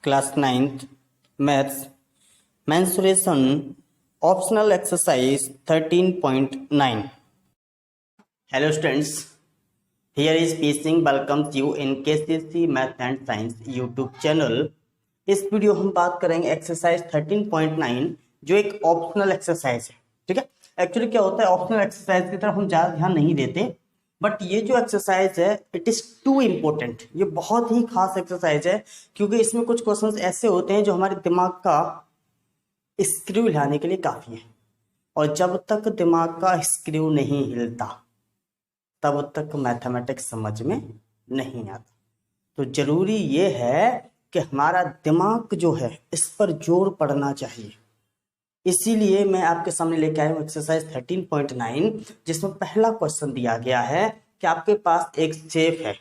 Class 9th maths mensuration optional exercise 13.9. Hello students, here is P Singh welcomes you in KCC Math and Science YouTube channel. इस video हम बात करेंगे exercise 13.9 जो एक optional exercise है। ठीक है, एक्चुअली क्या होता है ऑप्शनल एक्सरसाइज की तरफ हम ज़्यादा ध्यान नहीं देते, बट ये जो एक्सरसाइज है इट इज़ टू इम्पोर्टेंट। ये बहुत ही खास एक्सरसाइज है क्योंकि इसमें कुछ क्वेश्चंस ऐसे होते हैं जो हमारे दिमाग का स्क्रू हिलाने के लिए काफ़ी है, और जब तक दिमाग का स्क्रू नहीं हिलता तब तक मैथमेटिक्स समझ में नहीं आता। तो जरूरी ये है कि हमारा दिमाग जो है इस पर जोर पड़ना चाहिए। इसीलिए मैं आपके सामने लेके आया हूँ एक्सरसाइज 13.9 जिसमें पहला क्वेश्चन दिया गया है कि आपके पास एक सेफ है।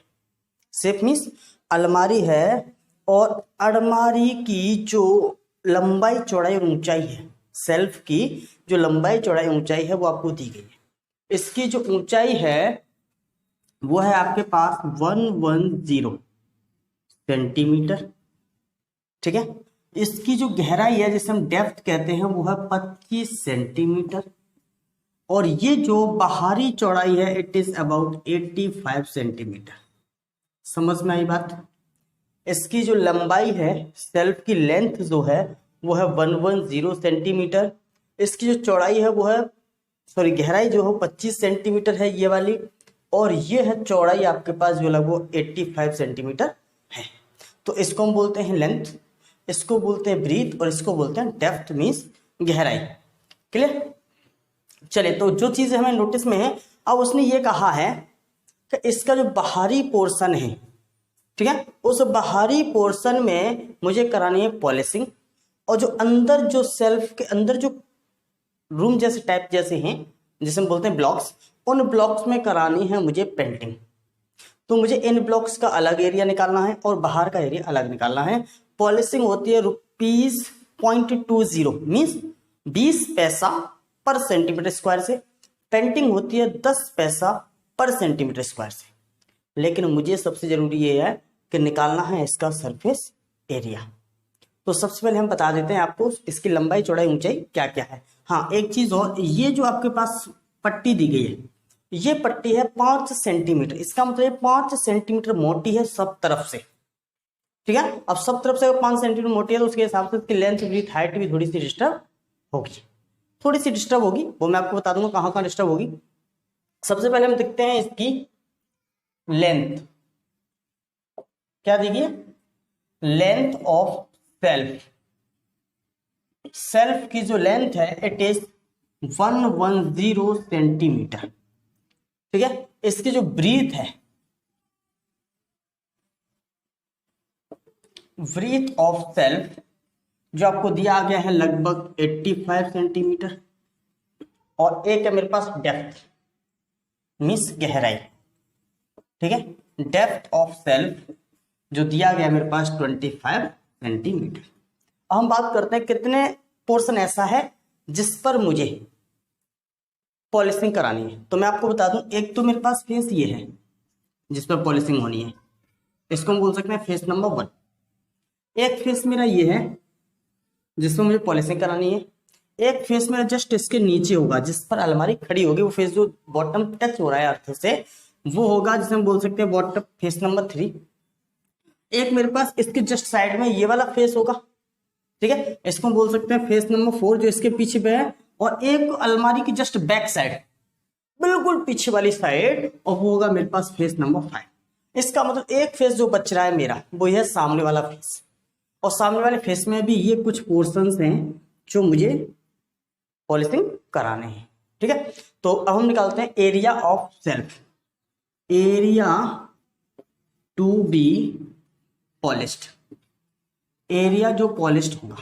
सेफ मीन्स अलमारी है, और अलमारी की जो लंबाई चौड़ाई और ऊंचाई है, सेल्फ की जो लंबाई चौड़ाई ऊंचाई है वो आपको दी गई है। इसकी जो ऊंचाई है वो है आपके पास 110 सेंटीमीटर। ठीक है, इसकी जो गहराई है जिसे हम डेप्थ कहते हैं वो है 25 सेंटीमीटर, और ये जो बाहरी चौड़ाई है इट इज अबाउट 85 सेंटीमीटर। समझ में आई बात? इसकी जो लंबाई है, सेल्फ की लेंथ जो है वो है 110 सेंटीमीटर। इसकी जो चौड़ाई है वो है गहराई जो है 25 सेंटीमीटर है ये वाली, और ये है चौड़ाई आपके पास जो लगभग 85 सेंटीमीटर है। तो इसको हम बोलते हैं लेंथ, इसको बोलते हैं ब्रीथ, और इसको बोलते हैं डेप्थ मीन्स गहराई। क्लियर? चलिए, तो जो चीज़ हमें नोटिस में है, अब उसने ये कहा है कि इसका जो बाहरी पोर्शन है, ठीक है, उस बाहरी पोर्शन में मुझे करानी है पॉलिशिंग, और जो अंदर जो सेल्फ के अंदर जो रूम जैसे टाइप जैसे हैं जिसे हम बोलते हैं ब्लॉक्स, उन ब्लॉक्स में करानी है मुझे पेंटिंग। तो मुझे इन ब्लॉक्स का अलग एरिया निकालना है और बाहर का एरिया अलग निकालना है। पॉलिशिंग होती है ₹0.20 मीन्स 20 पैसा पर सेंटीमीटर स्क्वायर से, पेंटिंग होती है 10 पैसा पर सेंटीमीटर स्क्वायर से। लेकिन मुझे सबसे जरूरी ये है कि निकालना है इसका सरफेस एरिया। तो सबसे पहले हम बता देते हैं आपको इसकी लंबाई चौड़ाई ऊंचाई क्या क्या है। हाँ, एक चीज और, ये जो आपके पास पट्टी दी गई है ये पट्टी है 5 सेंटीमीटर। इसका मतलब 5 सेंटीमीटर मोटी है सब तरफ से। ठीक है, अब सब तरफ से 5 सेंटीमीटर मोटी है तो उसके हिसाब से इसकी लेंथ विड्थ हाइट भी थोड़ी सी डिस्टर्ब होगी, थोड़ी सी डिस्टर्ब होगी। वो मैं आपको बता दूंगा कहाँ कहाँ डिस्टर्ब होगी। सबसे पहले हम देखते हैं इसकी लेंथ क्या दी गई, लेंथ ऑफ सेल्फ। सेल्फ की जो लेंथ है इट इज 110 सेंटीमीटर। ठीक है, इसकी जो ब्रीथ है, ब्रीथ ऑफ सेल्फ जो आपको दिया गया है लगभग 85 सेंटीमीटर, और एक है मेरे पास डेप्थ मीन्स गहराई। ठीक है, डेप्थ ऑफ सेल्फ जो दिया गया मेरे पास 25 सेंटीमीटर। अब हम बात करते हैं कितने पोर्शन ऐसा है जिस पर मुझे पॉलिशिंग करानी है। तो मैं आपको बता दूं, एक तो मेरे पास फेस ये है जिस पर पॉलिशिंग होनी है, इसको हम बोल सकते हैं फेस नंबर 1। एक फेस मेरा ये है जिसमें मुझे पॉलिशिंग करानी है। एक फेस मेरा जस्ट इसके नीचे होगा जिस पर अलमारी खड़ी होगी, वो फेस जो बॉटम टच हो रहा है अर्थ से वो होगा जिसे हम बोल सकते हैं बॉटम फेस नंबर 3। एक मेरे पास इसके जस्ट साइड में ये वाला फेस होगा, ठीक है, इसको हम बोल सकते हैं फेस नंबर 4 जो इसके पीछे पे है, और एक अलमारी की जस्ट बैक साइड बिल्कुल पीछे वाली साइड, और वो होगा मेरे पास फेस नंबर 5। इसका मतलब एक फेस जो बच रहा है मेरा वो है सामने वाला फेस, और सामने वाले फेस में भी ये कुछ पोर्शंस हैं जो मुझे पॉलिशिंग कराने हैं। ठीक है, तो अब हम निकालते हैं area of self, area to be polished. Area जो पॉलिश्ड होगा,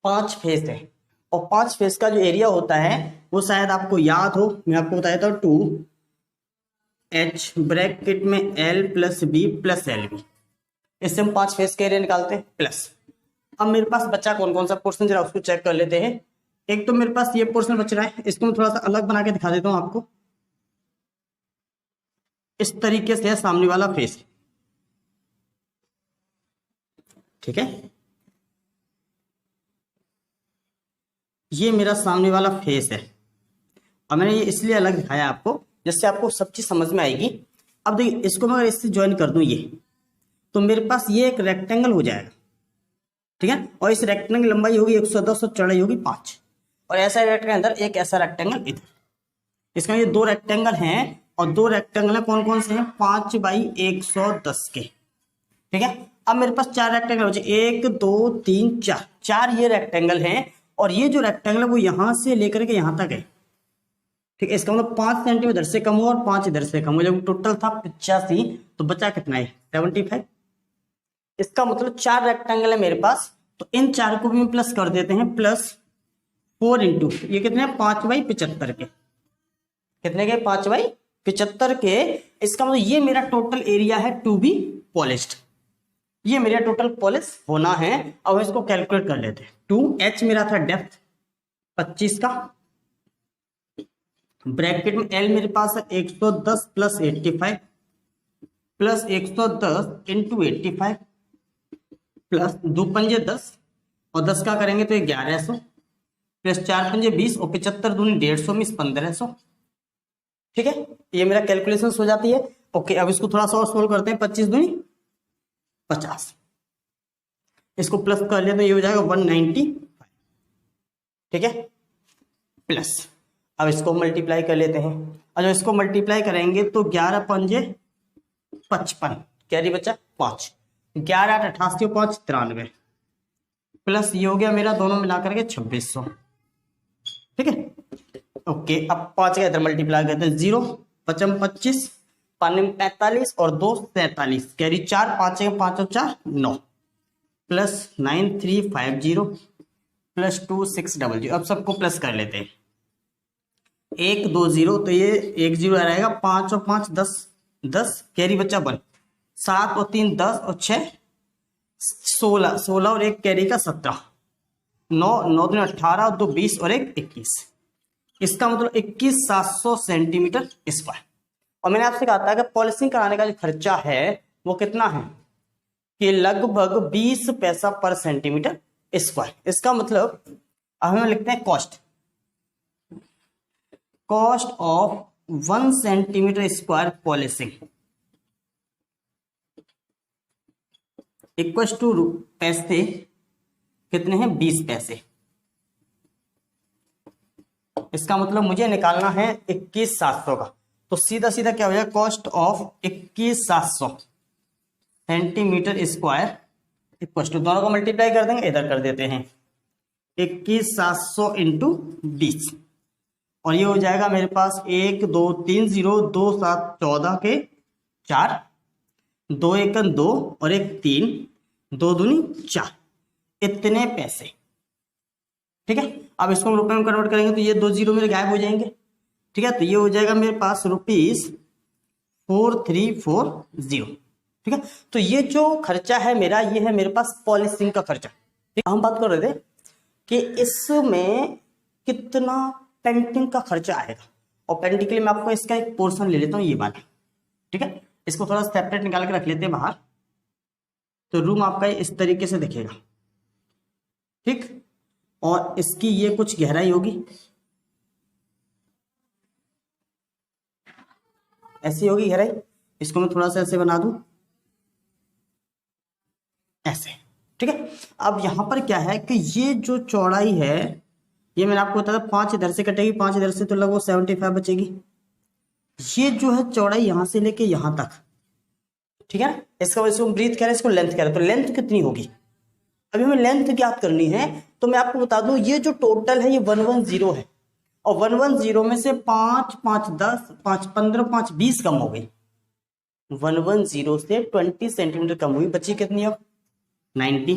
5 फेस है, और 5 फेस का जो एरिया होता है वो शायद आपको याद हो, मैं आपको बताया था 2h ब्रैकेट में L + B + LB। इससे हम 5 फेस का एरिया निकालते हैं प्लस। अब मेरे पास बचा कौन कौन सा पोर्शन, जरा उसको चेक कर लेते हैं। एक तो मेरे पास ये पोर्शन बच रहा है, इसको मैं थोड़ा सा अलग बना के दिखा देता हूं आपको। इस तरीके से है सामने वाला फेस, ठीक है, ये मेरा सामने वाला फेस है और मैंने ये इसलिए अलग दिखाया आपको जिससे आपको सब चीज समझ में आएगी। अब देखिए इसको मैं अगर इससे ज्वाइन कर दूं ये, तो मेरे पास ये एक रेक्टेंगल हो जाएगा, ठीक है, और इस रेक्टेंगल की लंबाई होगी 110 और चौड़ाई होगी 5, और ऐसा रेक्टेंगल अंदर एक ऐसा रेक्टेंगल इधर। इसका ये दो रेक्टेंगल हैं और दो रेक्टेंगल है कौन कौन से हैं, 5/110 के, ठीक है। अब मेरे पास चार रेक्टेंगल हो जाए, 1 2 3 4, चार ये रेक्टेंगल हैं और ये जो रेक्टेंगल है वो यहां से लेकर के यहां तक है, ठीक है। इसका मतलब 5 सेंटीमीटर इधर से कम हुआ और 5 इधर से कम हुआ, जब टोटल था 85 तो बचा कितना है 75। इसका मतलब चार रेक्टेंगल है मेरे पास, तो इन चार को भी हम प्लस कर देते हैं, +4 इंटू ये कितने 5/75 के, कितने के 5/75 के। इसका मतलब ये मेरा टोटल एरिया है टू बी पॉलिश्ड, ये मेरा टोटल पॉलिश होना है। अब इसको कैलकुलेट कर लेते हैं। 2h मेरा था डेप्थ 25 का, ब्रैकेट में L मेरे पास है 110 + 85 प्लस 110 इंटू 85 प्लस 2 पंजे 10 और 10 का करेंगे तो 1100 प्लस 4 पंजे 20 और 75 दूनी 150 में 1500, ठीक है। ये मेरा कैलकुलेशन हो जाती है। ओके, अब इसको थोड़ा सा और सोल्व करते हैं। 25 दूनी 50, इसको प्लस कर लिया तो ये हो जाएगा 195, ठीक है, प्लस अब इसको मल्टीप्लाई कर लेते हैं। और जब इसको मल्टीप्लाई करेंगे तो 11 पंजे 55, कैरी बच्चा 5, 11 8 88 और 5 93 प्लस ये हो गया मेरा दोनों मिलाकर के 2600, ठीक है। ओके, अब 5 का इधर मल्टीप्लाई करते हैं, 0 5 25 5 45 और 2 47, कैरी 4 5 5 और 4 9 प्लस 9350 प्लस 2600। अब सबको प्लस कर लेते हैं, 1 2 0 तो ये 1 0 रहेगा, 5 और 5 10 10, कैरी बच्चा 1, 7 और 3 10 और 6 16 16 और 1 कैरी का 17, 9 9 2 18 और 2 20 और 1 21। इसका मतलब 21700 सेंटीमीटर स्क्वायर। और मैंने आपसे कहा था कि पॉलिशिंग कराने का जो खर्चा है वो कितना है कि लगभग 20 पैसा पर सेंटीमीटर स्क्वायर। इसका मतलब अब हम लिखते हैं cost of 1 centimetre square polishing equal to पैसे कितने हैं 20 पैसे। इसका मतलब मुझे निकालना है 21700 का, तो सीधा सीधा क्या हो जाएगा cost of 21700 centimetre square equal to, दोनों को मल्टीप्लाई कर देंगे, इधर कर देते हैं 21700 इंटू 20 और ये हो जाएगा मेरे पास 1 2 3 0 2 7 14 के 4 2 1 2 और 1 3 2 दूनी 4, इतने पैसे, ठीक है। अब इसको रुपए में कन्वर्ट करेंगे तो ये 2 0 मेरे गायब हो जाएंगे, ठीक है। तो ये हो जाएगा मेरे पास ₹4340, ठीक है। तो ये जो खर्चा है मेरा, ये है मेरे पास पॉलिशिंग का खर्चा, ठीक है। हम बात कर रहे थे कि इसमें कितना पेंटिंग का खर्चा आएगा, और पेंटिंग के लिए मैं आपको इसका एक पोर्शन ले लेता हूँ, ये वाला, ठीक है। इसको थोड़ा सेपरेट निकाल के रख लेते हैं बाहर, तो रूम आपका इस तरीके से दिखेगा, ठीक। और इसकी ये कुछ गहराई होगी, ऐसी होगी गहराई। इसको मैं थोड़ा सा ऐसे बना दूं, ऐसे, ठीक है। अब यहां पर क्या है कि ये जो चौड़ाई है, ये मैंने आपको बताया 5 इधर से कटेगी, 5 इधर से, तो लगभग 75 बचेगी। ये जो है चौड़ाई यहां से लेके यहां तक, ठीक है ना। इसका वजह से ब्रीथ कह रहे हैं, इसको लेंथ कह रहे हैं, तो लेंथ कितनी होगी, अभी हमें लेंथ ज्ञात करनी है। तो मैं आपको बता दूं ये जो टोटल है ये 110 है, और 110 में से 5 5 10 5 15 5 20 कम हो गई, 110 से 20 सेंटीमीटर कम हुई, बची कितनी अब 90।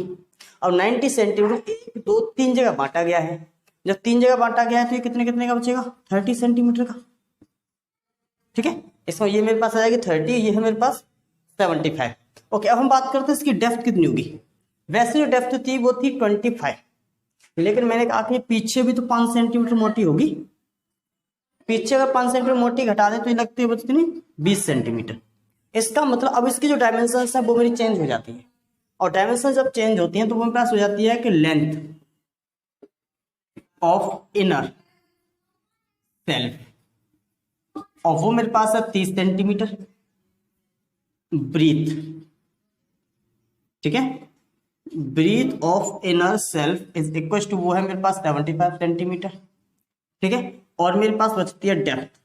और 90 सेंटीमीटर 1 2 3 जगह बांटा गया है, जब 3 जगह बांटा गया है तो ये कितने कितने का बचेगा 30 सेंटीमीटर का, ठीक है। इसमें ये मेरे पास आ जाएगी 30, ये है मेरे पास 75। ओके, अब हम बात करते हैं इसकी डेप्थ कितनी होगी। वैसे जो डेप्थ थी वो थी 25, लेकिन मैंने कहा कि पीछे भी तो 5 सेंटीमीटर मोटी होगी, पीछे अगर 5 सेंटीमीटर मोटी घटा दे तो ये लगती है बचती नहीं 20 सेंटीमीटर। इसका मतलब अब इसकी जो डायमेंशन है वो मेरी चेंज हो जाती है, और डायमेंशन जब चेंज होती हैं तो वो मेरे पास हो जाती है कि लेंथ ऑफ इनर सेल्फ, और वो मेरे पास है 30 सेंटीमीटर। ब्रीथ, ठीक है, breadth of inner self is equal to वो है मेरे पास 75 सेंटीमीटर, ठीक है। और मेरे पास बचती है depth,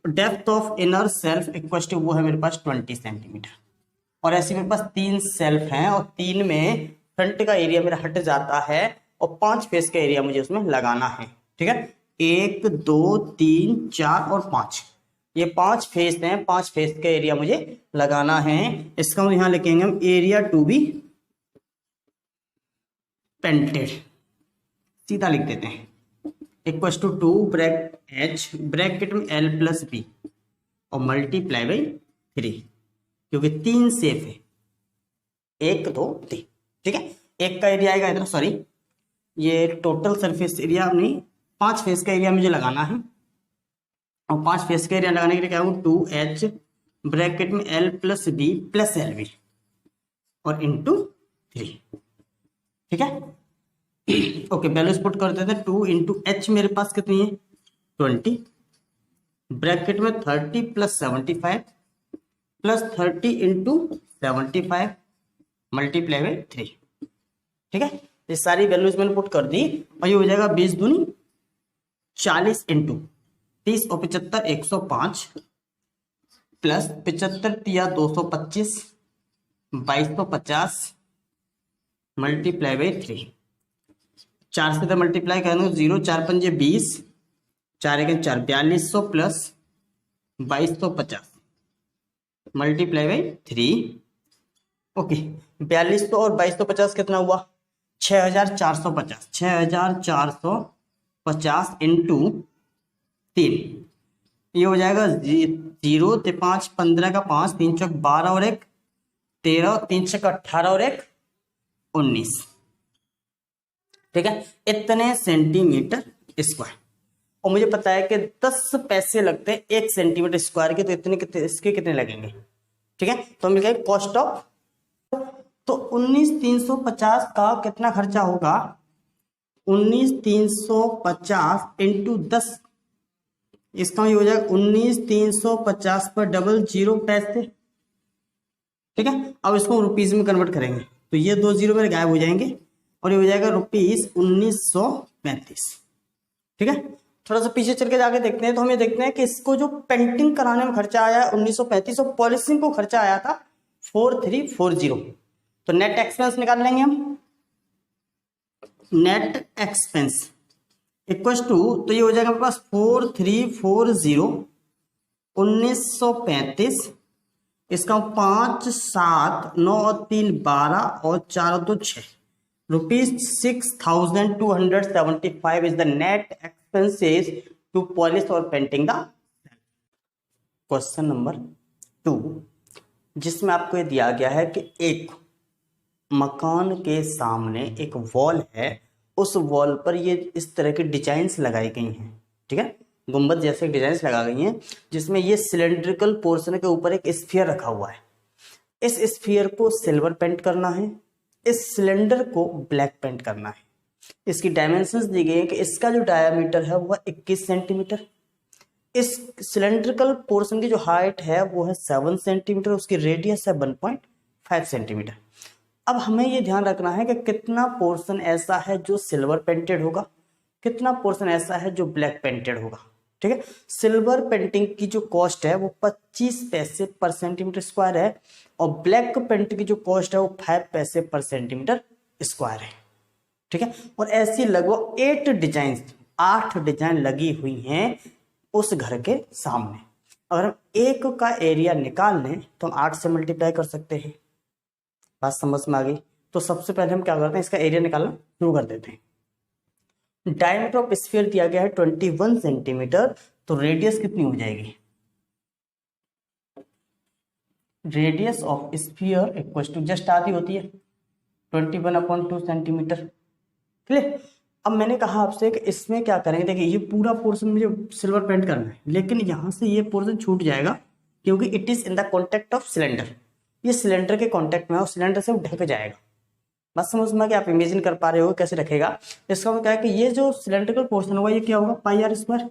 depth of inner self equal to वो है मेरे पास 20 सेंटीमीटर। और ऐसे मेरे पास 3 सेल्फ हैं और 3 में फ्रंट का एरिया मेरा हट जाता है और 5 फेस का एरिया मुझे उसमें लगाना है, ठीक है। 1 2 3 4 और 5, ये 5 फेस हैं, 5 फेस का एरिया मुझे लगाना है। इसका हम यहां लिखेंगे हम एरिया टू बी पेंटेड, सीधा लिख देते हैं, इक्वल टू 2 एच ब्रैकेट में L प्लस बी और मल्टीप्लाई बाई 3, क्योंकि 3 सेफ है, 1 2 3, ठीक है। एक का एरिया आएगा इधर, सॉरी ये टोटल सरफेस एरिया नहीं, 5 फेस का एरिया मुझे लगाना है। और 5 फेस का एरिया लगाने के लिए क्या हूँ 2H ब्रैकेट में L plus B plus LB और इंटू 3, ठीक है। ओके, वैल्यूज पुट कर देते हैं। 2 इंटू एच मेरे पास कितनी है 20 ब्रैकेट में 30 plus 75 plus 30 into 75 multiply by 3, ठीक है। ये सारी वैल्यूज मैंने पुट कर दी और ये हो जाएगा 20 दूनी 40 इंटू 30 और 75 105 प्लस 75 तिया 225 2250 मल्टीप्लाई बाई 3, 4 से मल्टीप्लाई कर दो 0 4 पंजे 20 4 1 4 4200 प्लस 2250 मल्टीप्लाई बाई 3। ओके, 4200 और 2250 कितना हुआ 6450, 6450 इंटू 3, ये हो जाएगा 0 5 15 का 5 3 चौक 12 और 1 13 3 चौक 18 और 1 19, ठीक है, इतने सेंटीमीटर स्क्वायर। और मुझे पता है कि 10 पैसे लगते हैं 1 सेंटीमीटर स्क्वायर के, तो इतने कितने इसके कितने लगेंगे, ठीक है। तो हम लिखेंगे कॉस्ट ऑफ, तो 19350 का कितना खर्चा होगा 19350 इंटू 10, इसका ये हो जाएगा 19350 पर डबल 0 पैसे, ठीक है। अब इसको रुपीज में कन्वर्ट करेंगे तो ये 2 0 मेरे गायब हो जाएंगे और ये हो जाएगा रुपीज 1935, ठीक है। थोड़ा सा पीछे चल के जाके देखते हैं तो हम ये देखते हैं कि इसको जो पेंटिंग कराने में खर्चा आया 1935 और पॉलिशिंग को खर्चा आया था 4340। तो नेट एक्सपेंस निकाल लेंगे हम, नेट एक्सपेंस इक्वल टू, तो ये हो जाएगा मेरे पास 4340 1935, इसका 5 7 9 और 3 12 और 4 और 2 6 rupees 6275 is the net expenses to polish और पेंटिंग द। क्वेश्चन नंबर 2, जिसमें आपको ये दिया गया है कि एक मकान के सामने एक वॉल है, उस वॉल पर ये इस तरह की डिजाइन्स लगाई गई हैं, ठीक है, गुंबद जैसे डिजाइन्स लगा गई हैं, जिसमें ये सिलेंड्रिकल पोर्शन के ऊपर एक स्फीयर रखा हुआ है। इस स्फीयर को सिल्वर पेंट करना है, इस सिलेंडर को ब्लैक पेंट करना है। इसकी डायमेंशंस दी गई है कि इसका जो डायमीटर है वो 21 सेंटीमीटर, इस सिलेंड्रिकल पोर्शन की जो हाइट है वो है 7 सेंटीमीटर, उसकी रेडियस है 1.5 सेंटीमीटर। अब हमें ये ध्यान रखना है कि कितना पोर्शन ऐसा है जो सिल्वर पेंटेड होगा, कितना पोर्शन ऐसा है जो ब्लैक पेंटेड होगा, ठीक है। सिल्वर पेंटिंग की जो कॉस्ट है वो 25 पैसे पर सेंटीमीटर स्क्वायर है और ब्लैक पेंट की जो कॉस्ट है वो 5 पैसे पर सेंटीमीटर स्क्वायर है, ठीक है। और ऐसी लगभग 8 डिजाइन लगी हुई हैं उस घर के सामने। अगर हम एक का एरिया निकाल लें तो हम 8 से मल्टीप्लाई कर सकते हैं, बात समझ में आ गई। तो सबसे पहले हम क्या करते हैं, इसका एरिया निकालना शुरू कर देते हैं। डायमीटर ऑफ स्फीयर दिया गया है 21 सेंटीमीटर, तो रेडियस कितनी हो जाएगी, radius of sphere equal to just आधी होती है 21/2 सेंटीमीटर, क्लियर। अब मैंने कहा आपसे कि इसमें क्या करेंगे, देखिए ये पूरा पोर्शन मुझे सिल्वर पेंट करना है, लेकिन यहां से ये पोर्शन छूट जाएगा क्योंकि it is in the contact of cylinder. ये सिलेंडर के कांटेक्ट में है और सिलेंडर से वो ढक जाएगा। बस समझ में कि आप इमेजिन कर पा रहे हो कैसे रखेगा। इसका मतलब क्या है कि ये जो सिलेंड्रिकल पोर्शन होगा ये क्या होगा, पाई आर स्क्वायर,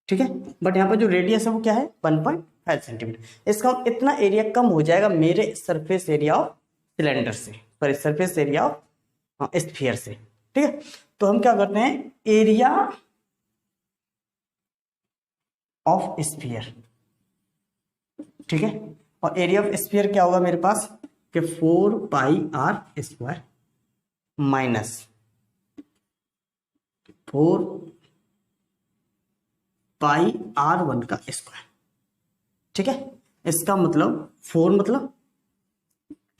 ठीक है। बट यहाँ पर जो रेडियस है वो क्या है, 1.5 सेंटीमीटर। इसका इतना एरिया कम हो जाएगा मेरे सरफेस एरिया ऑफ सिलेंडर से, sorry surface area of sphere से, ठीक है। तो हम क्या करते हैं, एरिया ऑफ स्फीयर, ठीक है। और एरिया ऑफ स्फीयर क्या होगा मेरे पास कि 4 pi r square minus 4 pi R1 का स्क्वायर, ठीक है। इसका मतलब 4 मतलब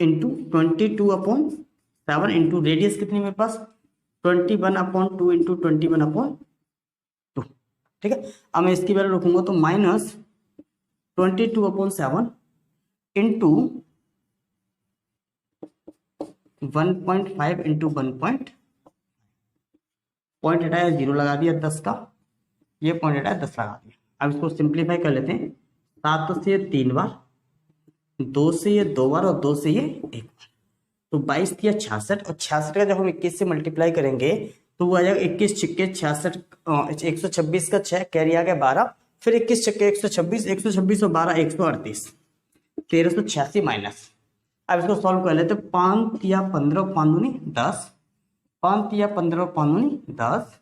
इंटू 22/7 इंटू रेडियस कितनी मेरे पास 21/2 इंटू 21/2, ठीक है। अब मैं इसकी वैल्यू रखूंगा तो माइनस 22/7 इंटू 1.5 इंटू 1 पॉइंट हटाया 0 लगा दिया 10 का, ये पॉइंट हटाया 10 लगा दिया। अब इसको सिंप्लीफाई कर लेते हैं, 7 से ये 3 बार, 2 से ये 2 बार और 2 से ये 1 बार, तो 22 दिया 66, और 66 का जब हम 21 से मल्टीप्लाई करेंगे तो वो आ जाएगा 21 छिक्के 66, 126 का 6 कैरी आ गया 12, फिर 21 छिक्के 126, 126 और 12 138, 1386 माइनस। अब इसको सॉल्व कर लेते, 5 या 15 5 दूनी 10, 5 या 15 5 दूनी 10,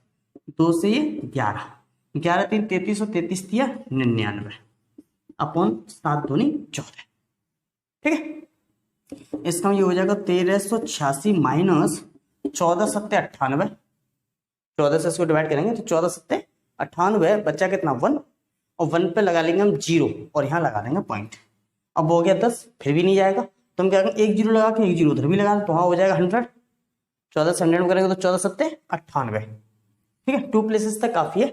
2 से ये 11, 11 3 33 और 33 दिया 99 अपॉन 7 दूनी 14, ठीक है। इसका ये हो जाएगा 1386 माइनस 14 सत्ते 98, 14 से इसको डिवाइड करेंगे तो 14 सत्ते 98, बच्चा कितना 1, और 1 पे लगा लेंगे हम 0 और यहाँ लगा देंगे पॉइंट। अब हो गया 10, फिर भी नहीं जाएगा तो हम क्या करेंगे, एक 0 लगा के एक 0 उधर भी लगा दें तो हाँ हो जाएगा 100, 14 से 100 में करेंगे तो 14 सत्ते 98, ठीक है। 2 प्लेसेस तक काफी है।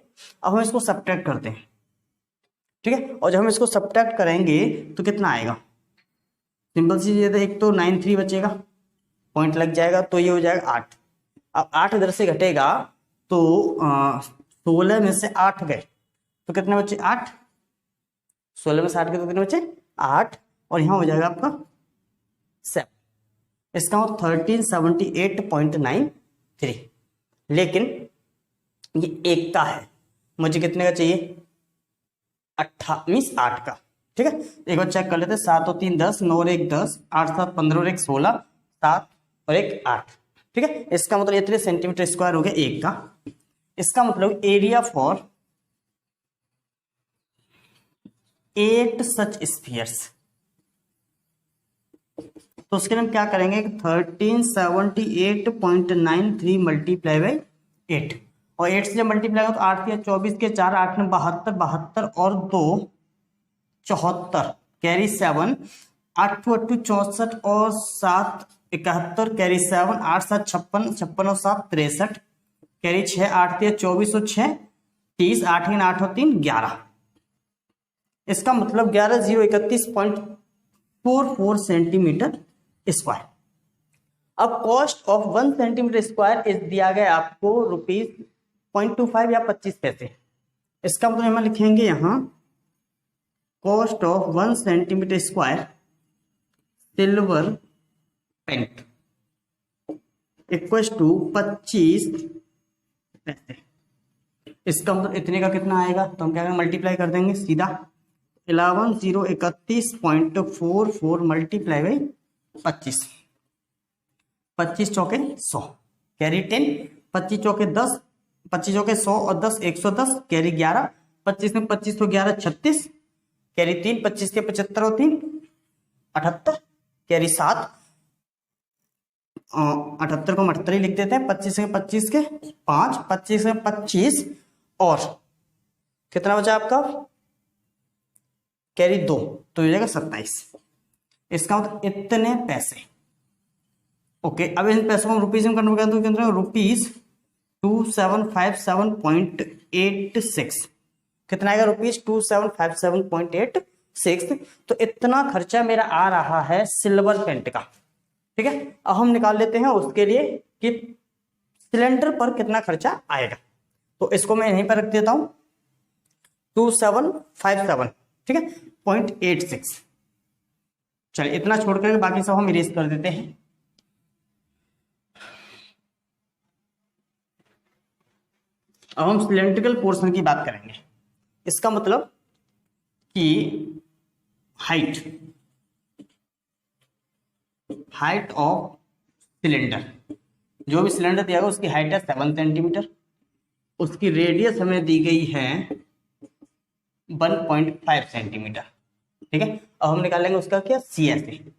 अब हम इसको सब्ट्रैक्ट करते हैं, ठीक है। और जब हम इसको सब्ट्रैक्ट करेंगे तो कितना आएगा, सिंपल सी चीज है, एक तो 93 बचेगा, पॉइंट लग जाएगा तो ये हो जाएगा 8। अब 8 इधर से घटेगा तो 16 में से 8 गए तो कितने बचे 8, 16 में से 8 गए तो कितने बचे 8, और यहाँ हो जाएगा आपका 7, इसका हो 1378.93, लेकिन ये 1 का है, मुझे कितने का चाहिए 8 का, ठीक है। एक बार चेक कर लेते, 7 और 3 10, 9 और 1 10, 8 7 15 और 1 16, 7 और 1 8, ठीक है। इसका मतलब इतने सेंटीमीटर स्क्वायर हो गया 1 का। इसका मतलब एरिया फॉर 8 सच स्फीयर्स, तो उसके लिए हम क्या करेंगे 1378.93 मल्टीप्लाई बाई 8, और 8 से जब मल्टीप्लाई हो तो 8 या 24 के 4 8 में 72, 72 और 2 74 कैरी 7, 8 8 64 और 7 71 कैरी 7, 8 7 56, 56 और 7 63 कैरी 6, 8 3 24 और 6 30, 8 8 और 3 11, इसका मतलब 11,031.44 सेंटीमीटर स्क्वायर। अब कॉस्ट ऑफ 1 सेंटीमीटर स्क्वायर इस दिया गया आपको ₹0.25 या 25 पैसे। इसका मतलब हम लिखेंगे यहां cost of 1 centimetre square silver paint equal to 25 पैसे। इसका मतलब इतने का कितना आएगा, तो हम क्या करेंगे मल्टीप्लाई कर देंगे सीधा, 11,031.44 मल्टीप्लाई बाई 25, 25 चौके 100 कैरी 10, 25 चौके 10, 25 चौके 100 और 10 110 कैरी 11, 25 में 25 तो 11 36 कैरी 3, 25 के 75 और 3 78 कैरी 7, 78 को 78 ही लिख देते हैं, 25 के 25 के 5, 25 में 25 और कितना बचा आपका कैरी 2 तो हो जाएगा 27। इसका मतलब इतने पैसे। ओके, अब इन पैसों को रुपीज में कन्वर्ट करें तो कितना रुपीज 2757.86, कितना आएगा रुपीज 2757.86। तो इतना खर्चा मेरा आ रहा है सिल्वर पेंट का, ठीक है। अब हम निकाल लेते हैं उसके लिए कि सिलेंडर पर कितना खर्चा आएगा, तो इसको मैं यहीं पर रख देता हूं 2757, ठीक है 0.86, चलिए इतना छोड़ करके बाकी सब हम इरेज कर देते हैं। अब हम सिलेंड्रिकल पोर्शन की बात करेंगे। इसका मतलब कि हाइट ऑफ सिलेंडर, जो भी सिलेंडर दिया गया उसकी हाइट है 7 सेंटीमीटर, उसकी रेडियस हमें दी गई है 1.5 सेंटीमीटर। ठीक है, अब हम निकालेंगे उसका क्या, C S A.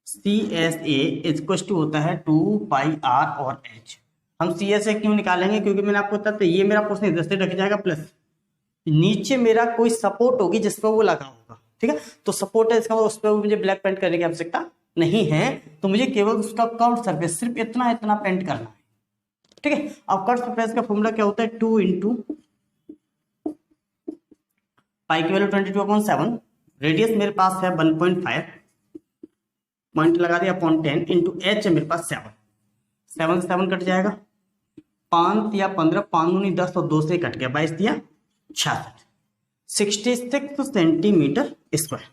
C S A equal to होता है 2πr और h। हम सी एस ए क्यों निकालेंगे, क्योंकि मैंने आपको बताया ये मेरा क्वेश्चन इधर से रख जाएगा, प्लस नीचे मेरा कोई सपोर्ट होगी जिस पर वो लगा होगा। ठीक है, तो सपोर्ट है, इसका उस पर मुझे ब्लैक पेंट करने की आवश्यकता नहीं है, तो मुझे केवल उसका कर्व सरफेस सिर्फ इतना इतना पेंट करना है। ठीक है, अब कर्व सरफेस का फॉर्मूला क्या होता है, 2 इंटू पाई की वैल्यू 22/7, रेडियस मेरे पास है 1.5, पॉइंट लगा दिया अपॉन 10 इंटू एच है मेरे पास 7, 7 से 7 कट जाएगा, 5 या 15, 5 दूनी 10 और 2 से कट गया, 22 दिया 66, 66 centimetre square.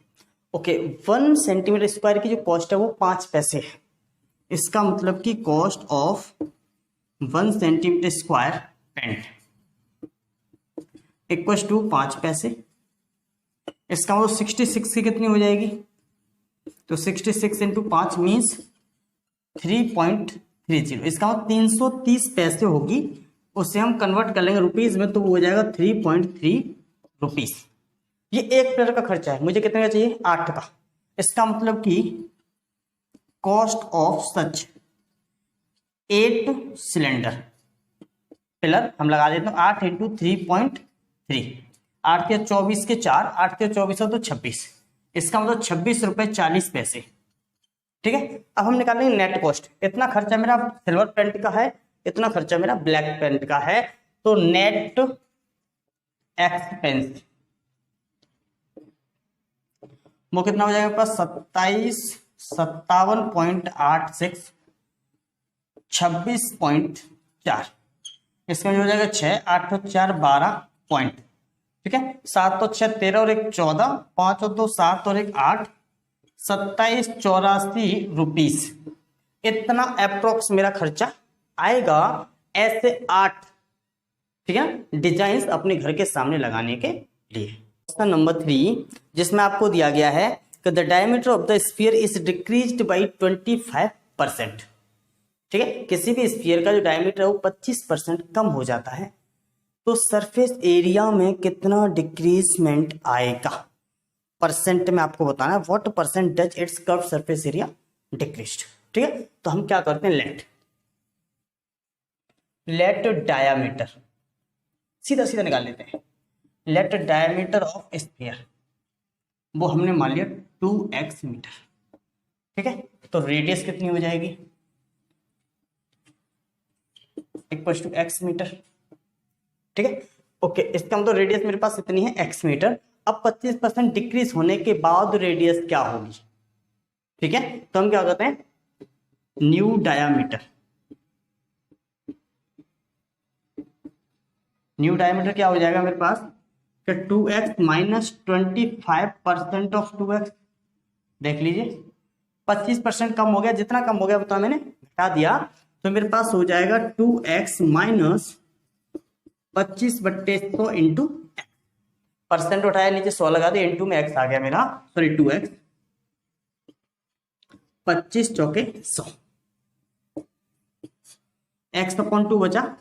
Okay, 1 centimetre square की जो कॉस्ट है वो 5 पैसे है। इसका मतलब कि cost of 1 centimetre square paint equal to 5 पैसे। इसका मतलब 66 की कितनी हो जाएगी, तो 66 इंटू 5 मीन्स 3.30। इसका मतलब 330 पैसे होगी, उसे हम कन्वर्ट कर लेंगे रुपीज में तो वो हो जाएगा 3.3 रुपीज। ये एक प्लेयर का खर्चा है, मुझे कितने का चाहिए, 8 का। इसका मतलब कि cost of such 8 cylinder pillar, हम लगा देते हैं 8 इंटू 3.3, 8 या 24 के 4, 8 या 24 तो 26, इसका मतलब 26 रुपए 40 पैसे। ठीक है, अब हम निकालेंगे नेट कॉस्ट। इतना खर्चा मेरा सिल्वर पेंट का है, इतना खर्चा मेरा ब्लैक पेंट का है, तो नेट एक्सपेंस वो कितना हो जाएगा मेरे पास, 57.86, 26.4, इसका हो जाएगा 6, 8 और 4 12 पॉइंट। ठीक है, 7 और 6 13 और 1 14, 5 और 2 7 और 1 8, 2784 रुपीस। इतना अप्रोक्स मेरा खर्चा आएगा ऐसे 8, ठीक है, डिजाइन अपने घर के सामने लगाने के लिए। क्वेश्चन नंबर 3, जिसमें आपको दिया गया है कि the diameter of the sphere is decreased bye 25%। ठीक है, किसी भी स्फीयर का जो डायमीटर है वो 25% कम हो जाता है, तो सरफेस एरिया में कितना डिक्रीजमेंट आएगा, परसेंट में आपको बताना है, what percent does it's curve surface area decreased. ठीक है, तो हम क्या करते हैं, लेट डायामीटर सीधा सीधा निकाल लेते हैं। लेट डायमीटर ऑफ स्फीयर वो हमने मान लिया 2x मीटर। ठीक है, तो रेडियस कितनी हो जाएगी, इक्वल टू x मीटर। ठीक है, ओके, इसका मतलब रेडियस मेरे पास इतनी है x मीटर। अब 25% डिक्रीज होने के बाद रेडियस क्या होगी, ठीक है, तो हम क्या करते हैं, न्यू डायामीटर। न्यू डायमीटर क्या हो जाएगा मेरे पास, 2x माइनस 25% ऑफ 2x। देख लीजिए 25% कम हो गया, जितना कम हो गया बताओ, मैंने घटा दिया, तो मेरे पास हो जाएगा 2x माइनस 25/100 इंटू परसेंट उठाया नीचे 100 लगा दे, इंटू में x आ गया मेरा, सॉरी 2x, 25 चौके 100, x अपॉन 2 बचा,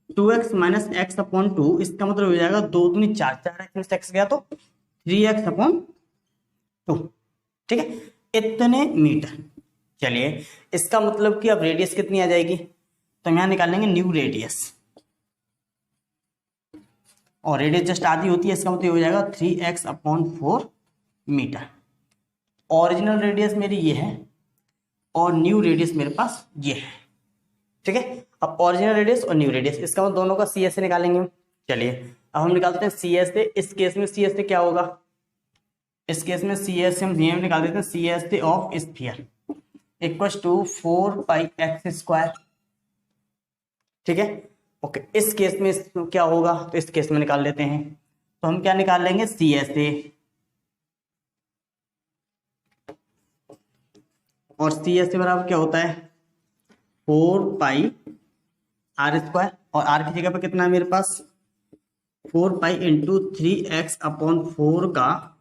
2x माइनस x अपॉन 2, इसका मतलब हो जाएगा 2 दूनी 4, 4x में x गया तो 3x अपॉन 2। ठीक है, इतने मीटर। चलिए, इसका मतलब कि अब रेडियस कितनी आ जाएगी, तो हम यहां निकालेंगे न्यू रेडियस, और रेडियस जस्ट आधी होती है, इसका मतलब हो जाएगा 3x upon 4 metre. Original radius मेरी ये है और न्यू रेडियस मेरे पास ये है। ठीक है, अब ओरिजिनल रेडियस और न्यू रेडियस, इसका मतलब दोनों का सी एस ए निकालेंगे। चलिए, अब हम निकालते हैं सी एस ए। इस केस में सी एस ए क्या होगा, इस केस में सी एस ए हम निकाल देते हैं, C S A of sphere equal to 4πx²। ठीक है, ओके, इस केस में क्या होगा, तो इस केस में निकाल लेते हैं, तो हम क्या निकाल लेंगे, सी एस ए और सी एस बराबर क्या होता है 4 पाई आर स्क्वायर, और आर की जगह पे कितना है मेरे पास 4 पाई इंटू 3x अपॉन 4 का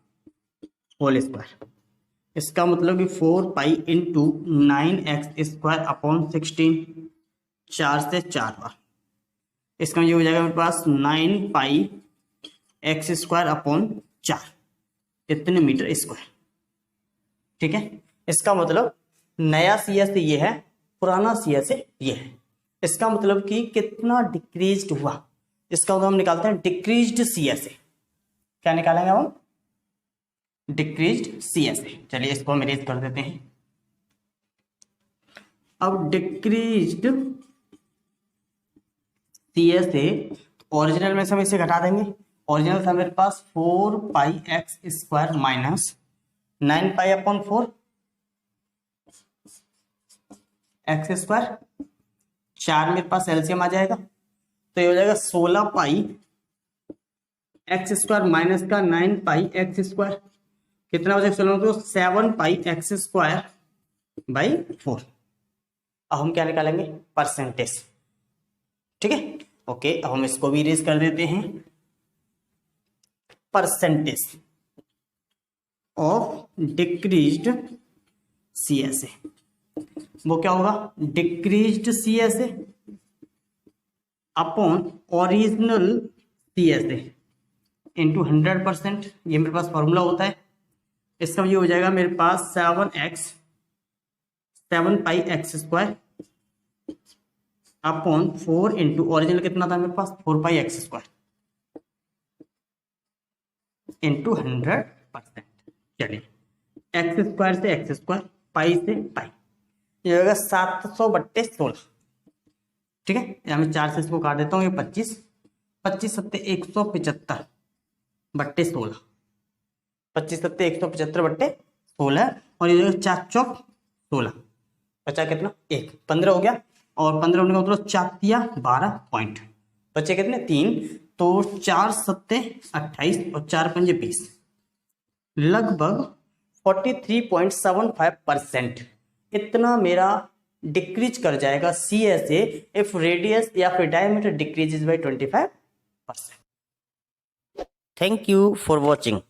होल स्क्वायर। इसका मतलब कि 4 पाई इंटू 9x² अपॉन 16, 4 से 4 बार। इसका ये हो जाएगा मेरे पास 9 पाई x² अपॉन 4, इतने मीटर स्क्वायर। ठीक है, इसका मतलब नया सी एस ये है, पुराना सी एस ये है। इसका मतलब कि कितना डिक्रीज्ड हुआ, इसका मतलब हम निकालते हैं डिक्रीज्ड सी एस। क्या निकालेंगे हम डिक्रीज्ड सी एस। चलिए इसको हम इरेज कर देते हैं। अब डिक्रीज्ड सी एस ओरिजिनल में से हम इसे घटा देंगे। ओरिजिनल था मेरे पास 4 पाई x² minus 9 pi upon 4 x², 4 मेरे पास एलसीएम आ जाएगा, तो ये हो जाएगा 16 पाई x² माइनस का 9 पाई x², कितना हो जाएगा तो 7 पाई x² बाई 4। अब हम क्या निकालेंगे परसेंटेज। ठीक है, ओके, अब हम इसको भी इरेज कर देते हैं। Percentage of decreased C S A, वो क्या होगा decreased C S A upon original C S A into 100%। ये मेरे पास फॉर्मूला होता है। इसका ये हो जाएगा मेरे पास 7 पाई x² अपॉन 4 इंटू ओरिजिनल कितना था मेरे पास 4 पाई x² इंटू 100%। चलिए x² से x², पाई से पाई, ये होगा 700/16। ठीक है, यहाँ मैं 4 से इसको काट देता हूँ, ये 25, 25 सत्ते 175/16, 25 सत्ते 175/16, और ये 4 चौक 16, 50 कितना 1, 15 हो गया, और 15 होने का मतलब 4 12 पॉइंट, बचे कितने 3, तो 4 सत्ते 28 और 4 पंजे 20, लगभग 43.75% इतना मेरा डिक्रीज कर जाएगा C S A if radius या फिर diameter decreases by 25%। Thank you for watching.